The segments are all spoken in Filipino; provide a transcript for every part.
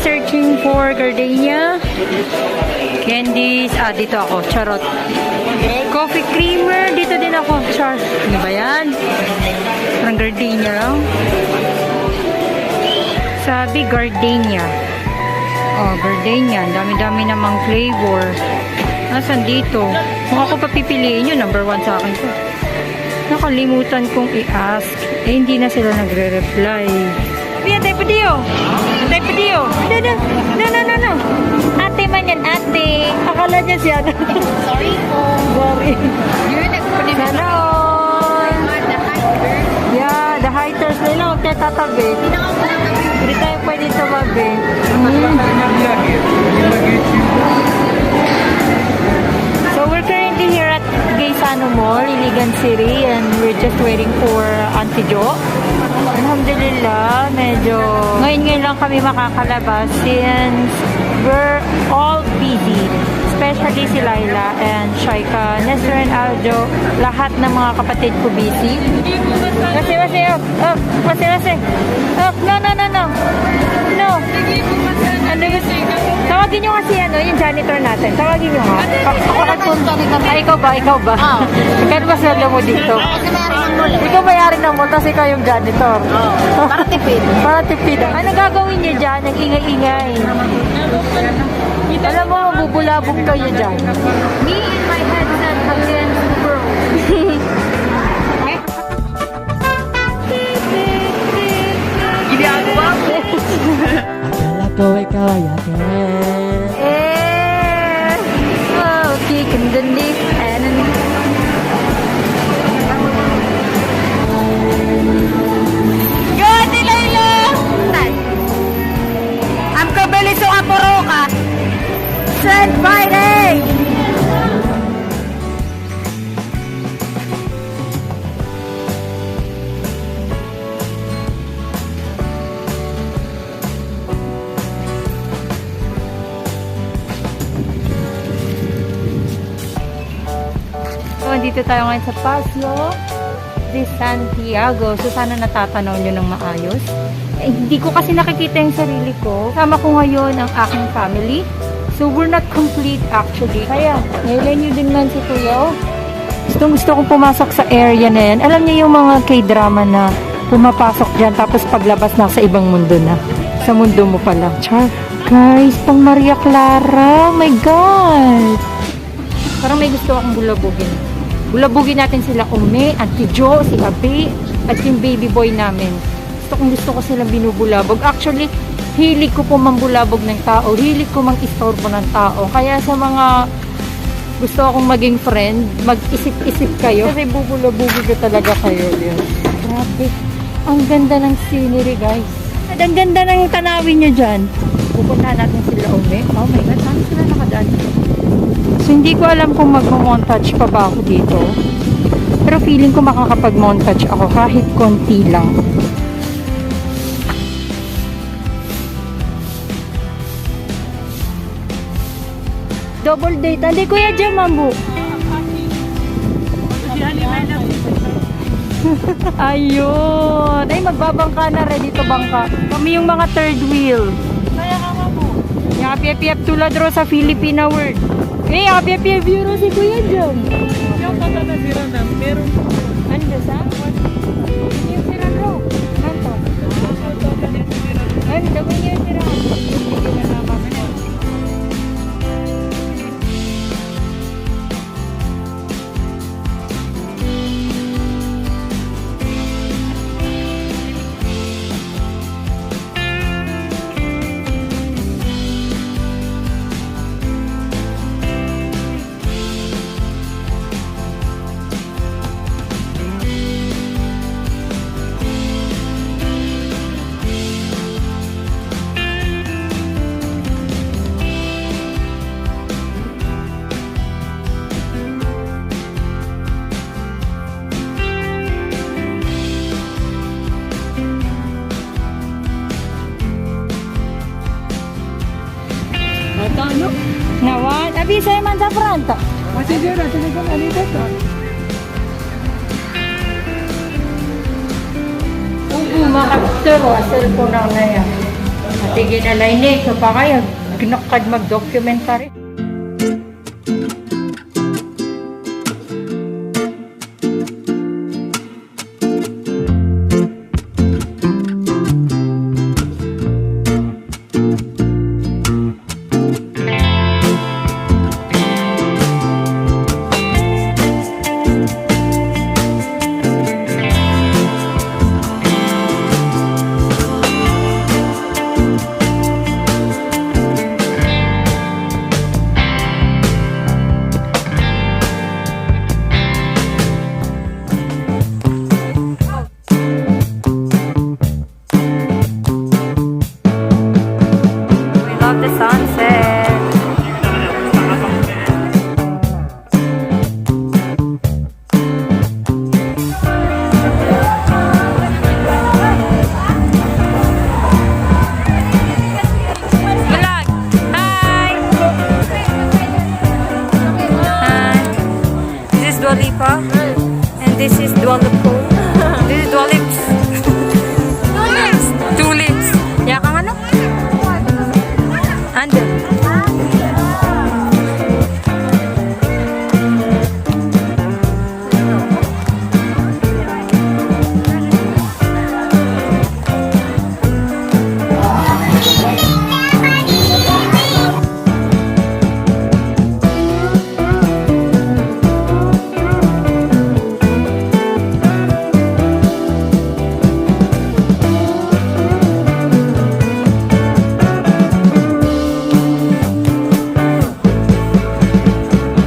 searching for gardenia. Candies. Dito ako. Charot. Coffee creamer. Dito din ako. Char. Ano ba yan? Parang gardenia lang. Sabi gardenia. Gardenia. Dami-dami namang flavor. Nasaan dito? Kung ako papipiliin yun, number 1 sa akin to. Nakalimutan kong i-ask. Hindi na sila nagre-reply. Antay pa diyo. Antay pa diyo. No. Ate man yan, ate. Akala niya siya. Sorry po. Sorry. You're nag-punish Sana all. Yeah, the hikers nila. Huwag tayo tatabi. Hindi tayo pwede tumabi. So we're currently here at Gaisano Mall, Iligan City, and we're just waiting for Auntie Jo. Alhamdulillah, medyo ngayon lang kami makakalabas since we're all busy. Especially si Laila and Shaika, Nestor and Aljo, lahat ng mga kapatid ko busy. Wasi, no. Ano gusto? Tawagin nyo kasi yung janitor natin. Tawagin nyo nga. Ikaw ba? Kaya ba sala mo dito? Ikaw mayari ng mall, tapos ikaw yung janitor. Para tipid. Ano gagawin nyo dyan? Ang ingay-ingay. Alam mo, bubulabog kayo dyan. Me and my headset against the world. Ginagawa mo. Akala ko ikaw ay akin. Okay, kandandi. Go, Ate Laila! Ang kabilis o apuro ka. Send fighting! So, dito tayo ngayon sa Paseo de Santiago. So, sana natatanaw nyo ng maayos. Hindi ko kasi nakikita yung sarili ko. Sama ko ngayon ang aking family. So, we're not complete actually. Kaya, nailan nyo din man si Kuya. Gusto kong pumasok sa area na yan. Alam niyo yung mga K-drama na pumapasok dyan tapos paglabas na sa ibang mundo na. Sa mundo mo pala. Char. Guys, pang Maria Clara. Oh my God. Parang may gusto akong bulabugin. Bulabugin natin sila Ume, Auntie Jo, si Abi, at yung baby boy namin. Gusto ko silang binubulabog. Actually, hilig ko po mambulabog ng tao. Hilig ko mang-istorbo ng tao. Kaya sa mga gusto akong maging friend, mag-isip-isip kayo. Kasi bubulabugin ko talaga kayo. Yun. Grabe. Ang ganda ng scenery, guys. At ang ganda ng tanawin nyo dyan. Pupuntahan natin sila Ume. Oh my God, saan sila nakadaan? So, hindi ko alam kung mag-montage pa ba ako dito. Pero feeling ko makakapag-montage ako kahit konti lang. Double date. Hindi, Kuya Jam, Mambu. Ayun. Ay, magbabangka na. Ready to bangka. Kami yung mga third wheel. Kaya ka, Mambu. Yung api-api-ap tulad ro sa Filipina word. Eh, api-api-ap yun si Kuya Jam. Yung tatanasira na. Meron. Ano sa? Yung sira ro. Nanto. Ano, dawin yung sira. Hindi ko na naman. Ano? Nawan. Abi, saya man sa front. Sige na dito. Makapitero, cellphone na yan. Sige na, Lainey. Ito pa kayo. Ginakad mag-documentary. We love the sunset. Vlog. Hi. Hi. This is Dua Lipa. And this is Dua Lipa. This is Dua Lips. Two lips. Ya kang ano? Ando.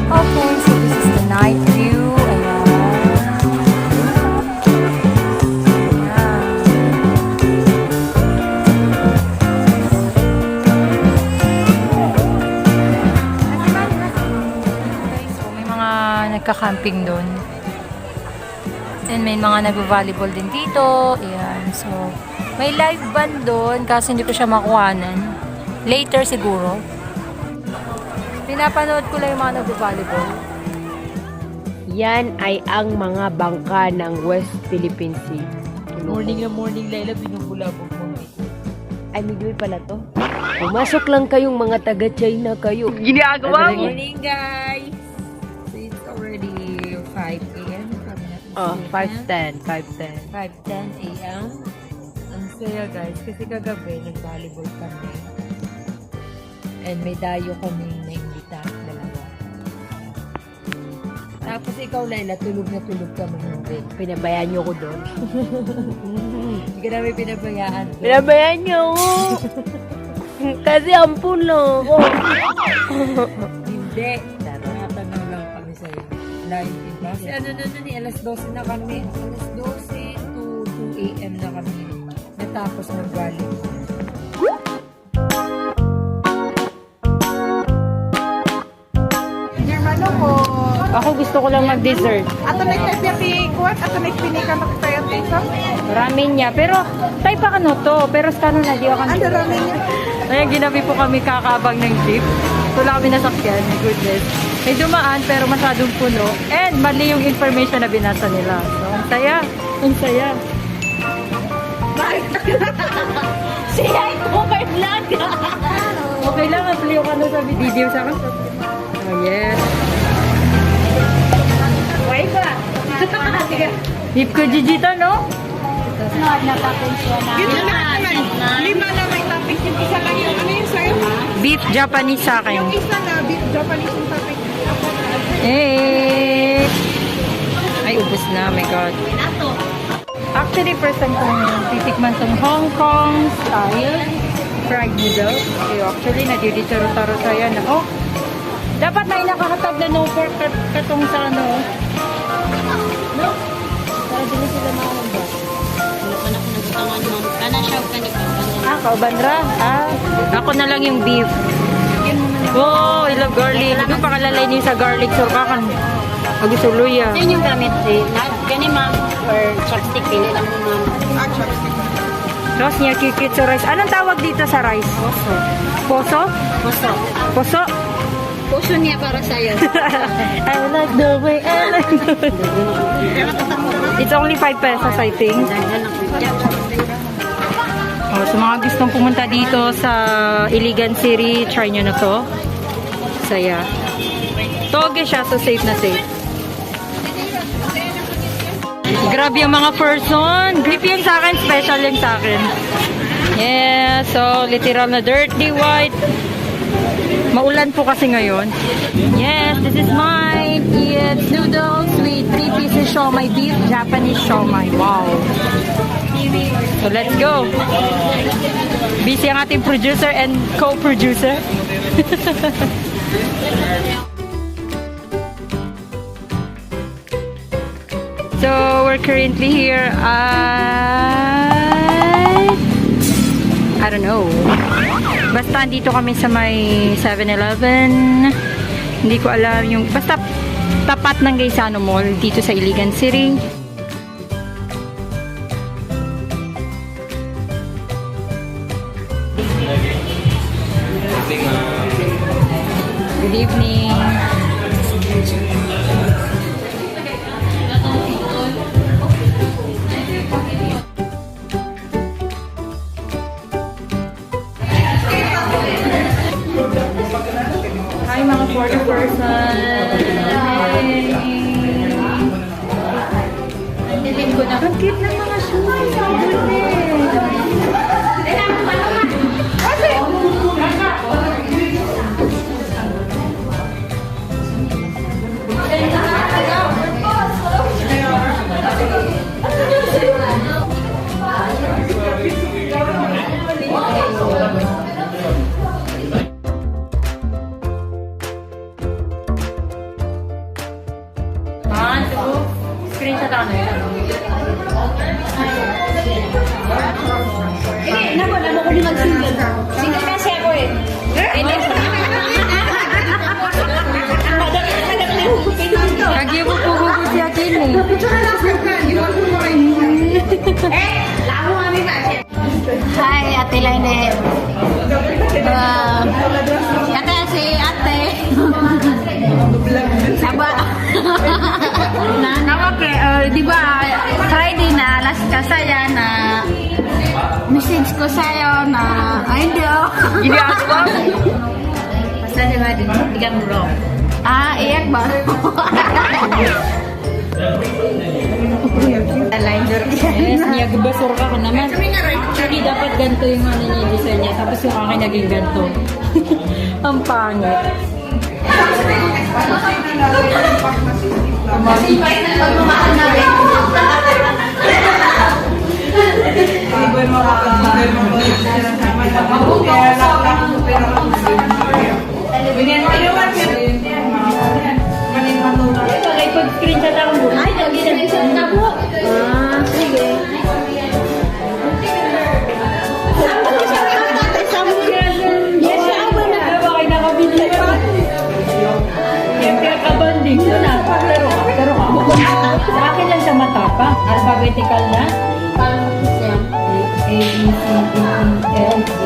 Okay, so this is the night view. Guys, so may mga nagka-camping doon. And may mga nag-volleyball din dito. Ayan, so may live band doon kasi hindi ko siya makuhanan. Later siguro. Pinapanood ko lang yung mga nag-volleyball. Yan ay ang mga bangka ng West Philippine Sea. Morning na morning, Laila, binubulabog mo. Ay, midway pala to. Pumasok lang kayong mga taga-China kayo. Ginagawa mo? Morning, guys! So, it's already 5 a.m. Oh, 5:10, 5:10. 5:10 a.m. Ang saya, guys. Kasi kagabi, nag-volleyball kami. And may dayo kaming naimbita, dalawa. Tapos ikaw, Laila, tulog na tulog ka mga Pinabayaan niyo ko doon. Hindi ka namin pinabayaan. Pinabayaan niyo ako. Kasi ampun lang ako. Hindi. Tinatanong lang kami sa'yo. Live, diba? Kasi ano na nun eh, alas 12 na kami. Alas 12 to 2 a.m. na kami. Natapos mag-volleyball. Ako gusto ko lang mag-dessert. Ato nagtagyapi-kuat, ato nagpinika makitayo tayo. Ramen niya. Pero, type pa ano to. Pero sa na, di ako Ano ramen niya? Kaya ginabi po kami kakabang ng jeep. Wala kami nasakyan. My goodness. May dumaan pero masyadong puno. And mali yung information na binasa nila. So, ang saya. Ang saya. Siya ito may vlog. Okay lang. Ang ka na sa video sa akin. Oh, yes. Why ba? Beef ko jijita, no? Lima na may toppings. Yung isa lang yung ano yung sa'yo? Beef Japanese sa akin. Yung isa na beef Japanese yung topping. Eh. Ay, ubos na. Oh my God. Actually, first time kong titikman tong Hong Kong style fried noodles. Okay, actually, nadiditaro-taro yan. Oh, dapat may nakahatag na no pork katong sa ano. No? Para din sila makakamba. Kaubanra. Ako na lang yung beef. Oh, I love garlic. Ito pakalalay niyo sa garlic surkakan. Agusuluya. Yun yung gamit eh. Gani ma'am, or chopstick, pili lang mo ma'am. Tapos niya kikitsu rice. Anong tawag dito sa rice? Poso. Poso? Puso. Poso? Puso niya para sa'yo. I like the way I like the It's only 5 pesos, I think. Oh, Sa mga gustong pumunta dito sa Iligan City, try nyo na to. Saya. Toge siya, so safe na safe. Grabe yung mga person. Grip yun sa akin, special yun sa akin. Yeah, so literal na dirty white. Maulan po kasi ngayon. Yes, this is mine. It's noodles with 3 pieces siomai beef, Japanese siomai. Wow. So let's go. Busy ang ating producer and co-producer. So we're currently here at, I don't know. Basta andito kami sa may 7-Eleven. Hindi ko alam yung, basta tapat ng Gaisano Mall dito sa Iligan City. Good evening. Hi mga photo person. Ang dilim ko na. Ang cute ng mga shoes. Screenshot ako na yun. Hindi, namo ko din mag-single. Single kasi ako eh. Kagi mo po gusto si Akin eh. Hi, Ate Laine. Kata si Ate. Saba. Di ba, Friday na, alas ka saya na message ko sa'yo na I know. Gini ako ba? Basta di ba, di ka muro. Iyak ba? Yes, niyagabasor ka naman. Hindi dapat ganito yung ano niya, design niya. Tapos yung akin naging ganito. Ang pangit. Pag-screenshot ako mo. Ay, nag-screenshot na po. Sige. Yes, ako na. Bakit nakabili ka? Yung pinakabanding ko na. Pero ako. Sa akin lang siya matapang. Alphabetical na. A, B, C, D, E, F, G,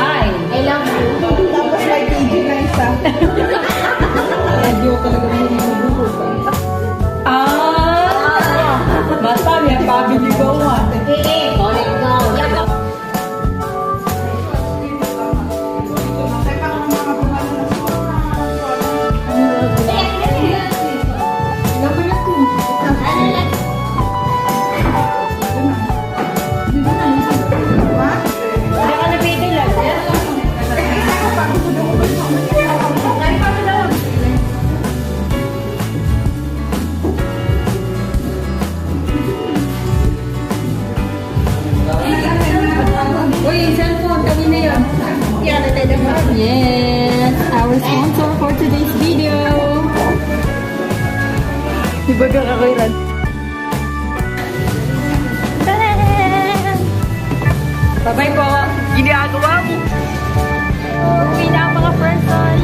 I. I love you. Tapos may PG na isa. Radio talaga mo yung buko. Basta may pabili ko nga. Hindi ka napili lang. Yes, our sponsor for today's video. Diba kakakailan? Bye-bye po. Ginagawa mo. Uwi na ang mga person.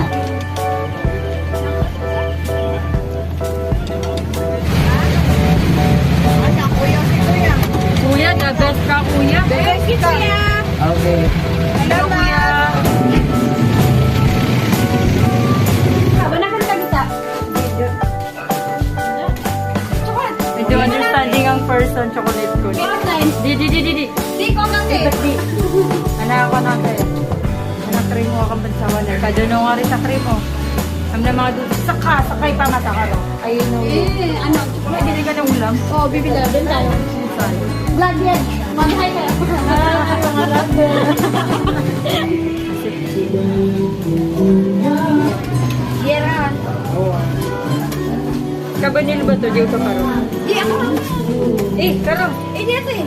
Kuya, the best ka kuya. Okay. Hello kuya. Medyo understanding ang person, chocolate ko. Di. Di ko nga Ba't di? Anak ako natin. Anak trim mo akong bansawan. Kaduno nga rin sa trim mo. Ang na mga dito. Sakay pa mata ka ro. Ayun o. Ano? Ay, hindi ka ng ulam. Oo, bibila din tayo. Saan? Vlog yan. Mag-hi ka. Pangarap mo. Yeran. Kabanil ba to? Diyo ka paro. Di ako lang. Karo. Dito eh.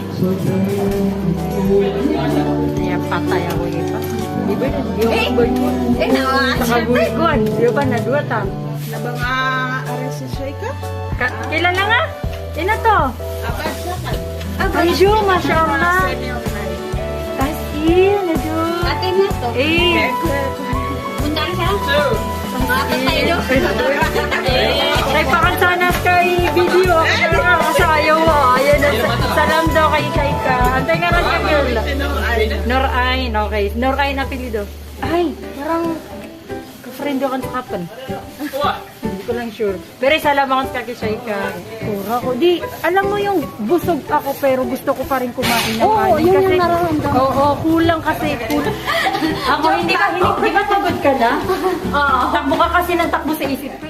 Ayan, patay ako ipa. Di ba yun? Yung boy mo. Nakaguliguan. Di ba na duwa ta? Na ba nga RSSI ka? Kilala nga? Ina to? Abad siya ka. Anjo, masyaallah. Tasin, Anjo. Ate na to. Punta ka siya. Tayo. Ay, pakansanas kay video. Kasayaw mo. Ayan, salam daw kay Shaika. Antay nga rin ka, girl. Norain, okay. Norain apelido. Ay, parang ka-friend ako sa kapan. Hindi ko lang sure. Pero salamat ka kay Shaika. Pura ko. Di, alam mo yung busog ako pero gusto ko pa rin kumain ng kanin. Oo, yun yung nararamdaman. Oo, kulang kasi. Ako hindi ba pagod ka na? Oo. Takbo ka kasi ng takbo sa isip ko.